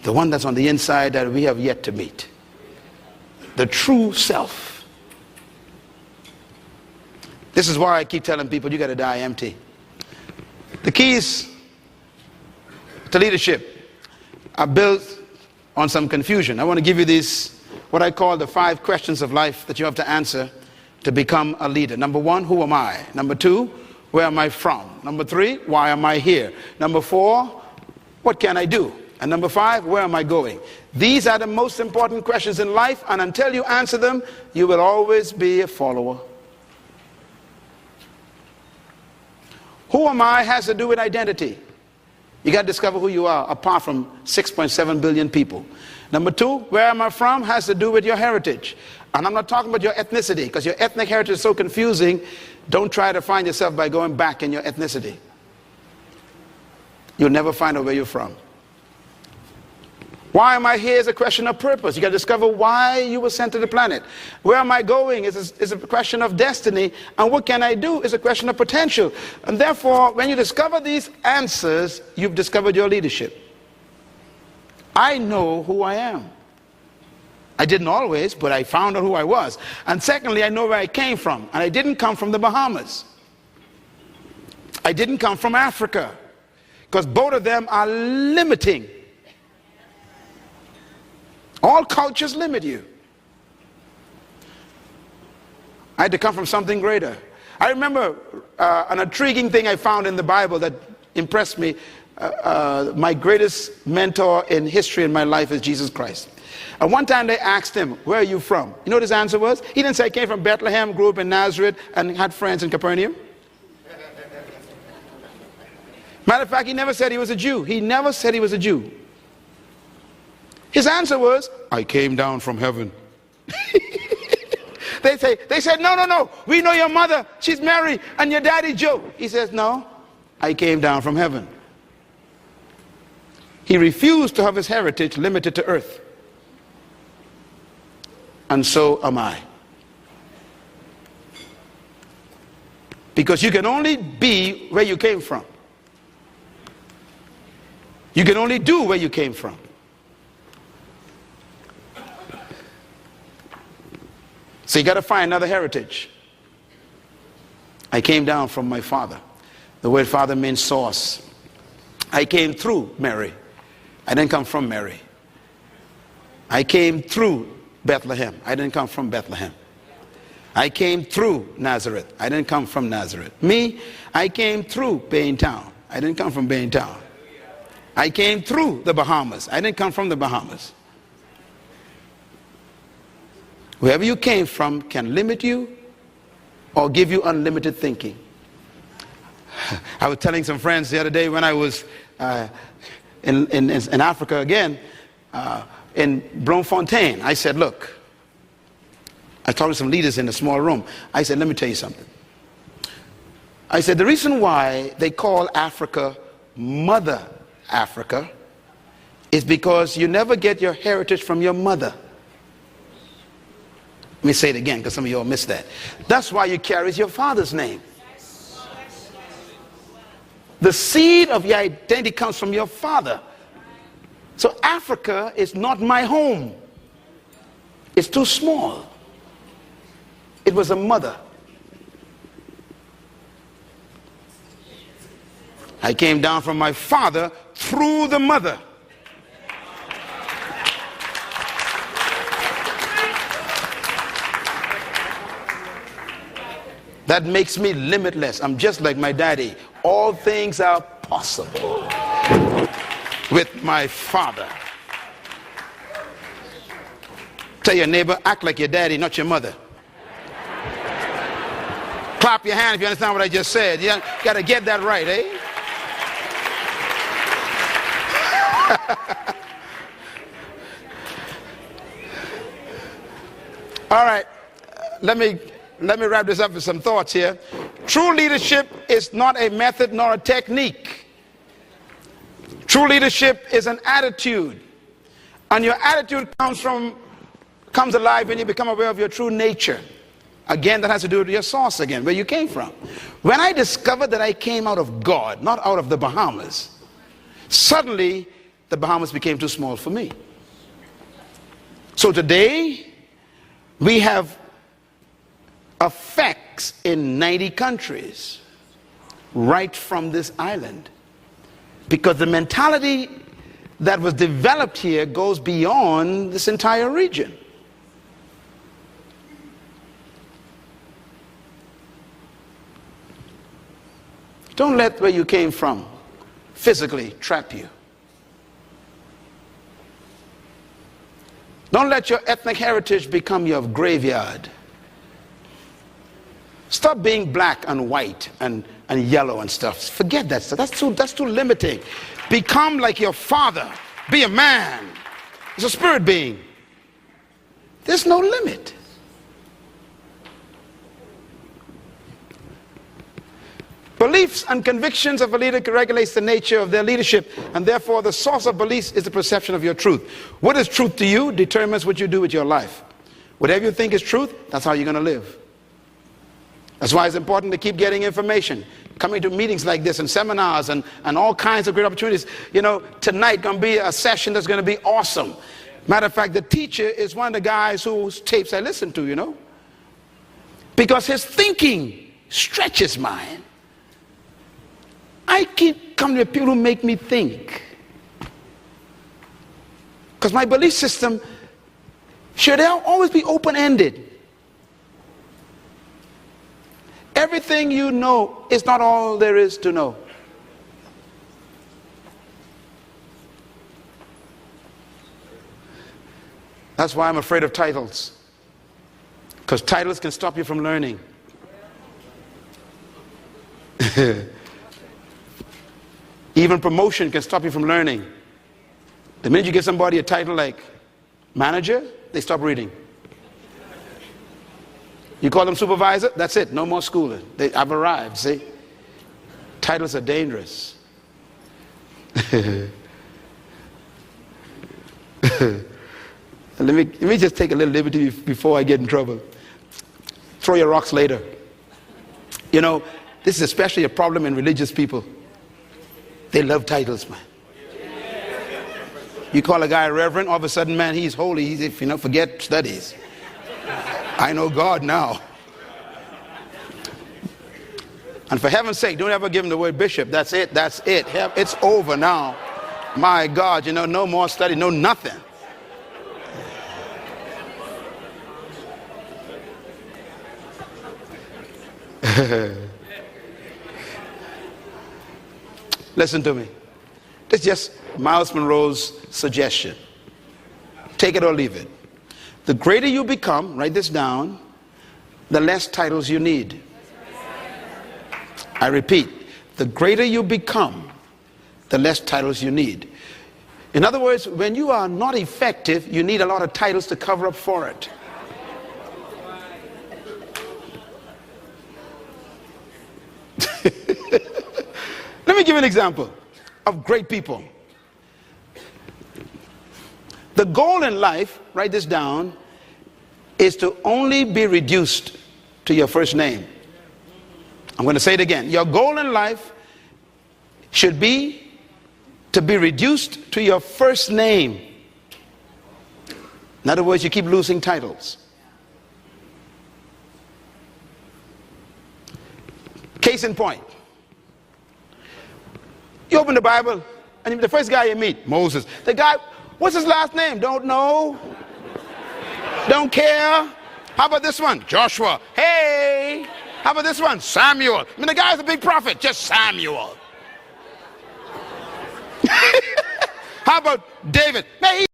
The one that's on the inside that we have yet to meet. The true self. This is why I keep telling people you got to die empty. The keys to leadership are built on some confusion. I want to give you these, what I call the 5 questions of life that you have to answer to become a leader. Number 1, who am I? Number 2, where am I from? Number 3, why am I here? Number 4, what can I do? And number 5, where am I going? These are the most important questions in life, and until you answer them, you will always be a follower. Who am I has to do with identity. You got to discover who you are apart from 6.7 billion people. Number 2, where am I from has to do with your heritage. And I'm not talking about your ethnicity, because your ethnic heritage is so confusing. Don't try to find yourself by going back in your ethnicity. You'll never find out where you're from. Why am I here is a question of purpose. You got to discover why you were sent to the planet. Where am I going is a question of destiny. And what can I do is a question of potential. And therefore, when you discover these answers, you've discovered your leadership. I know who I am. I didn't always, but I found out who I was. And secondly, I know where I came from. And I didn't come from the Bahamas. I didn't come from Africa. Because both of them are limiting. All cultures limit you. I had to come from something greater. I remember an intriguing thing I found in the Bible that impressed me. My greatest mentor in history in my life is Jesus Christ. And one time they asked him, where are you from? You know what his answer was? He didn't say he came from Bethlehem, grew up in Nazareth, and had friends in Capernaum. Matter of fact, he never said he was a Jew. He never said he was a Jew. His answer was, I came down from heaven. They said, no, we know your mother, she's Mary, and your daddy Joe. He says, no, I came down from heaven. He refused to have his heritage limited to earth. And so am I. Because you can only be where you came from. You can only do where you came from. So you got to find another heritage. I came down from my father. The word father means source. I came through Mary. I didn't come from Mary. I came through Bethlehem. I didn't come from Bethlehem. I came through Nazareth. I didn't come from Nazareth. Me, I came through Baintown. I didn't come from Baintown. I came through the Bahamas. I didn't come from the Bahamas. Wherever you came from can limit you or give you unlimited thinking. I was telling some friends the other day when I was in Africa again, in Bloemfontein. I said, look, I talked to some leaders in a small room. I said, let me tell you something. I said, the reason why they call Africa Mother Africa is because you never get your heritage from your mother. Let me say it again because some of you all missed that. That's why you carry your father's name. The seed of your identity comes from your father. So Africa is not my home. It's too small. It was a mother. I came down from my father through the mother. That makes me limitless. I'm just like my daddy. All things are possible with my father. Tell your neighbor, act like your daddy, not your mother. Clap your hand if you understand what I just said. You got to get that right, eh? All right, let me wrap this up with some thoughts here. True leadership is not a method nor a technique. True leadership is an attitude. And your attitude comes alive when you become aware of your true nature. Again, that has to do with your source again, where you came from. When I discovered that I came out of God, not out of the Bahamas, suddenly the Bahamas became too small for me. So today, we have effects in 90 countries right from this island, because the mentality that was developed here goes beyond this entire region. Don't let where you came from physically trap you. Don't let your ethnic heritage become your graveyard. Stop being black and white and yellow and stuff. Forget that stuff. That's too limiting. Become like your father. Be a man. He's a spirit being. There's no limit. Beliefs and convictions of a leader regulates the nature of their leadership, and therefore the source of beliefs is the perception of your truth. What is truth to you determines what you do with your life. Whatever you think is truth, that's how you're going to live. That's why it's important to keep getting information, coming to meetings like this and seminars and all kinds of great opportunities. You know, tonight going to be a session that's going to be awesome. Matter of fact, the teacher is one of the guys whose tapes I listen to, you know, because his thinking stretches mine. I keep coming to people who make me think, because my belief system should always be open-ended. Everything you know is not all there is to know. That's why I'm afraid of titles, because titles can stop you from learning. Even promotion can stop you from learning. The minute you give somebody a title like manager, they stop reading. You call them supervisor, that's it, no more schooling. I've arrived, see? Titles are dangerous. let me just take a little liberty before I get in trouble. Throw your rocks later. You know, this is especially a problem in religious people. They love titles, man. You call a guy a reverend, all of a sudden, man, he's holy. He's, if you know, forget studies. I know God now. And for heaven's sake, don't ever give him the word bishop. That's it. That's it. It's over now. My God, you know, no more study, no nothing. Listen to me. This is just Myles Munroe's suggestion. Take it or leave it. The greater you become, write this down, the less titles you need. I repeat, the greater you become, the less titles you need. In other words, when you are not effective, you need a lot of titles to cover up for it. Let me give you an example of great people. The goal in life, write this down, is to only be reduced to your first name. I'm going to say it again. Your goal in life should be to be reduced to your first name. In other words, you keep losing titles. Case in point. You open the Bible, and the first guy you meet, Moses. The guy, what's his last name? Don't know. Don't care. How about this one? Joshua. Hey. How about this one? Samuel. I mean, the guy's a big prophet. Just Samuel. How about David? Man,